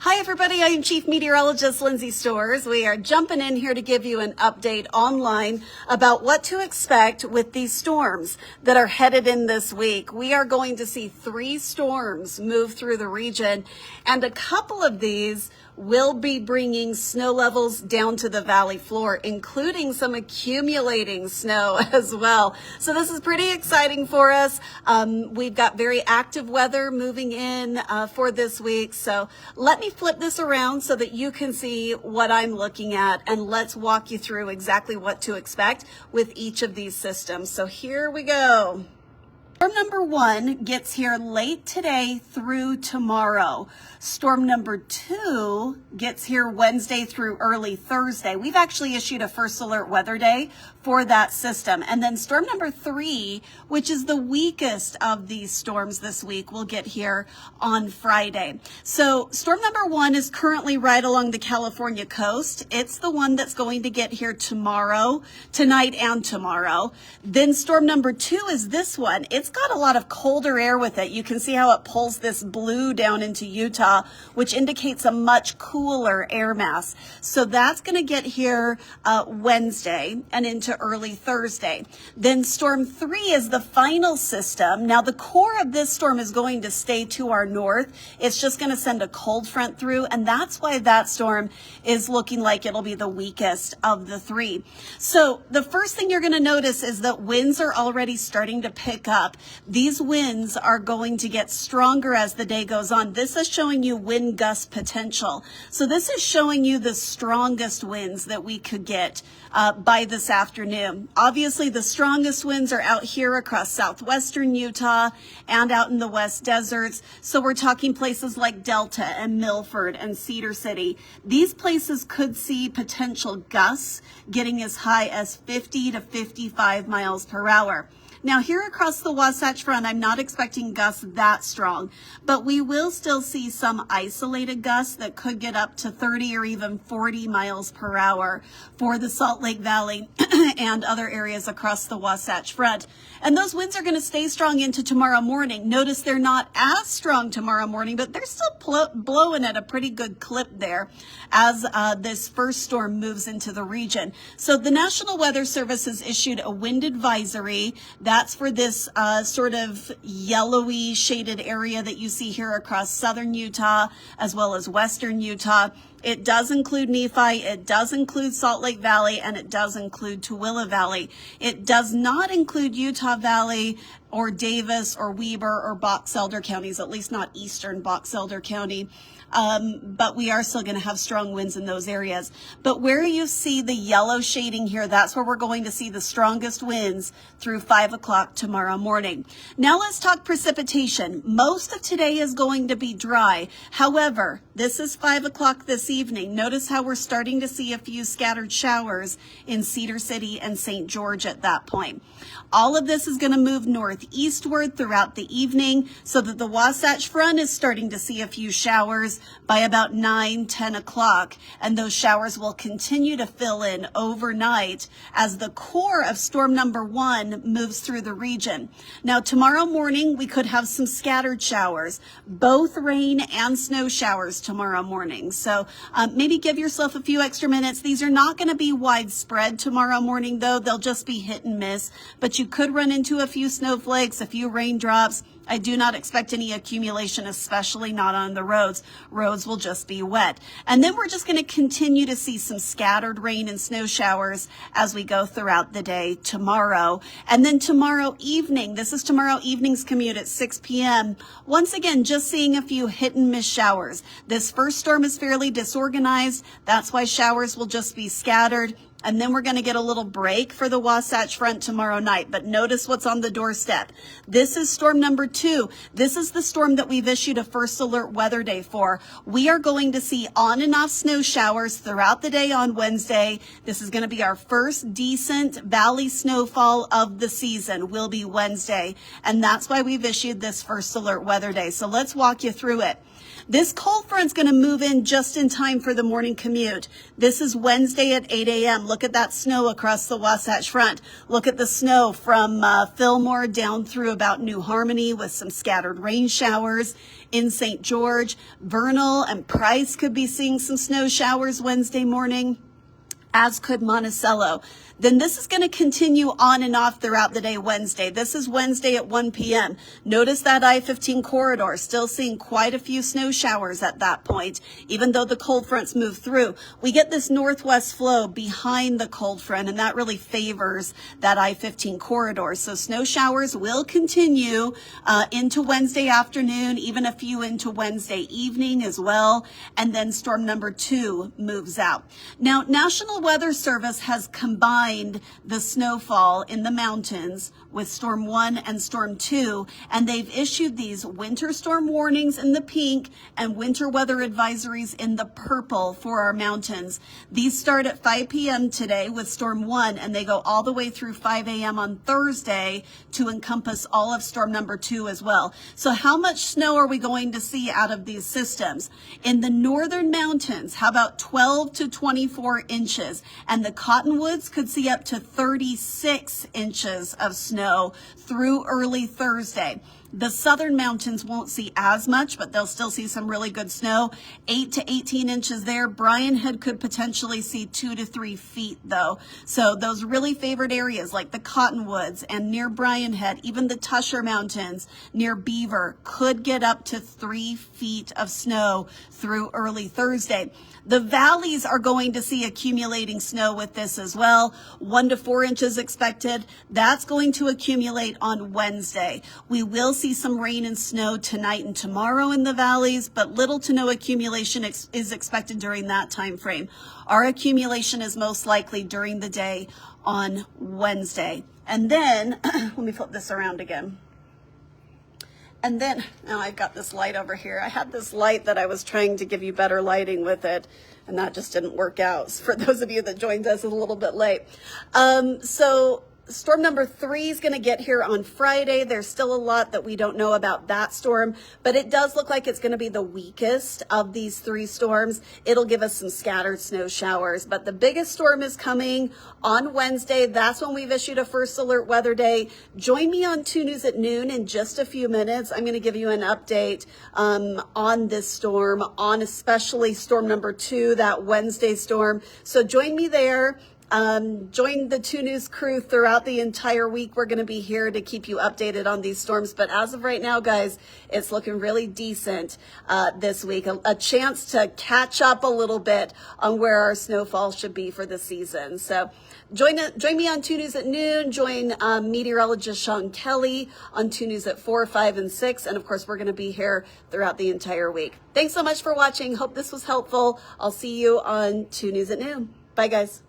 Hi everybody, I am Chief Meteorologist Lindsay Storrs. We are jumping in here to give you an update online about what to expect with these storms that are headed in this week. We are going to see 3 storms move through the region, and a couple of these will be bringing snow levels down to the valley floor, including some accumulating snow as well. So this is pretty exciting for us. We've got very active weather moving in for this week. So let me flip this around so that you can see what I'm looking at, and let's walk you through exactly what to expect with each of these systems. So here we go. Storm number 1 gets here late today through tomorrow. Storm number 2 gets here Wednesday through early Thursday. We've actually issued a first alert weather day for that system. And then storm number 3, which is the weakest of these storms this week, will get here on Friday. So storm number 1 is currently right along the California coast. It's the one that's going to get here tomorrow, tonight and tomorrow. Then storm number 2 is this one. It's got a lot of colder air with it. You can see how it pulls this blue down into Utah, which indicates a much cooler air mass. So that's going to get here Wednesday and into early Thursday. Then storm 3 is the final system. Now the core of this storm is going to stay to our north. It's just going to send a cold front through, and that's why that storm is looking like it'll be the weakest of the 3. So the first thing you're going to notice is that winds are already starting to pick up. These winds are going to get stronger as the day goes on. This is showing you wind gust potential. So this is showing you the strongest winds that we could get by this afternoon. Obviously, the strongest winds are out here across southwestern Utah and out in the west deserts. So we're talking places like Delta and Milford and Cedar City. These places could see potential gusts getting as high as 50 to 55 miles per hour. Now here across the Wasatch Front, I'm not expecting gusts that strong, but we will still see some isolated gusts that could get up to 30 or even 40 miles per hour for the Salt Lake Valley and other areas across the Wasatch Front. And those winds are going to stay strong into tomorrow morning. Notice they're not as strong tomorrow morning, but they're still blowing at a pretty good clip there as this first storm moves into the region. So the National Weather Service has issued a wind advisory. That's for this sort of yellowy shaded area that you see here across southern Utah as well as western Utah. It does include Nephi, it does include Salt Lake Valley, and it does include Tooele Valley. It does not include Utah Valley or Davis or Weber or Box Elder counties, at least not eastern Box Elder County. But we are still going to have strong winds in those areas. But where you see the yellow shading here, that's where we're going to see the strongest winds through 5 o'clock tomorrow morning. Now let's talk precipitation. Most of today is going to be dry. However, this is 5 o'clock this evening. Notice how we're starting to see a few scattered showers in Cedar City and St. George at that point. All of this is going to move northeastward throughout the evening so that the Wasatch Front is starting to see a few showers by about 9-10 o'clock. And those showers will continue to fill in overnight as the core of storm number 1 moves through the region. Now, tomorrow morning, we could have some scattered showers, both rain and snow showers tomorrow morning. So maybe give yourself a few extra minutes. These are not going to be widespread tomorrow morning, though. They'll just be hit and miss. But you could run into a few snowflakes, a few raindrops. I do not expect any accumulation, especially not on the roads. Roads will just be wet. And then we're just going to continue to see some scattered rain and snow showers as we go throughout the day tomorrow. And then tomorrow evening, this is tomorrow evening's commute at 6 p.m. Once again, just seeing a few hit and miss showers. This first storm is fairly disorganized. That's why showers will just be scattered. And then we're going to get a little break for the Wasatch Front tomorrow night. But notice what's on the doorstep. This is storm number 2. This is the storm that we've issued a first alert weather day for. We are going to see on and off snow showers throughout the day on Wednesday. This is going to be our first decent valley snowfall of the season, will be Wednesday. And that's why we've issued this first alert weather day. So let's walk you through it. This cold front's going to move in just in time for the morning commute. This is Wednesday at 8 a.m. Look at that snow across the Wasatch Front. Look at the snow from Fillmore down through about New Harmony with some scattered rain showers. In St. George, Vernal and Price could be seeing some snow showers Wednesday morning, as could Monticello. Then this is going to continue on and off throughout the day Wednesday. This is Wednesday at 1 p.m. Notice that I-15 corridor, still seeing quite a few snow showers at that point, even though the cold fronts move through. We get this northwest flow behind the cold front, and that really favors that I-15 corridor. So snow showers will continue into Wednesday afternoon, even a few into Wednesday evening as well. And then storm number 2 moves out. Now, National Weather Service has combined the snowfall in the mountains with storm 1 and storm 2, and they've issued these winter storm warnings in the pink and winter weather advisories in the purple for our mountains. These start at 5 p.m. today with storm 1, and they go all the way through 5 a.m. on Thursday to encompass all of storm number 2 as well. So how much snow are we going to see out of these systems? In the northern mountains, how about 12 to 24 inches? And the Cottonwoods could see up to 36 inches of snow through early Thursday. The southern mountains won't see as much, but they'll still see some really good snow. 8 to 18 inches there. Bryan Head could potentially see 2 to 3 feet though. So those really favored areas like the Cottonwoods and near Bryan Head, even the Tusher Mountains near Beaver could get up to 3 feet of snow through early Thursday. The valleys are going to see accumulating snow with this as well. 1 to 4 inches expected. That's going to accumulate on Wednesday. We will see some rain and snow tonight and tomorrow in the valleys, but little to no accumulation is expected during that time frame. Our accumulation is most likely during the day on Wednesday. And then, let me flip this around again. And then, now I've got this light over here. I had this light that I was trying to give you better lighting with it, and that just didn't work out. For those of you that joined us a little bit late. So storm number 3 is going to get here on Friday. There's still a lot that we don't know about that storm, but it does look like it's going to be the weakest of these 3 storms. It'll give us some scattered snow showers, but the biggest storm is coming on Wednesday. That's when we've issued a first alert weather day. Join me on 2 News at noon in just a few minutes. I'm going to give you an update on this storm, on especially storm number 2, that Wednesday storm. So join me there. Join the 2 News crew throughout the entire week. We're going to be here to keep you updated on these storms. But as of right now, guys, it's looking really decent this week. A chance to catch up a little bit on where our snowfall should be for the season. So join me on 2 News at noon. Join meteorologist Sean Kelly on 2 News at 4, 5, and 6. And of course, we're going to be here throughout the entire week. Thanks so much for watching. Hope this was helpful. I'll see you on 2 News at noon. Bye, guys.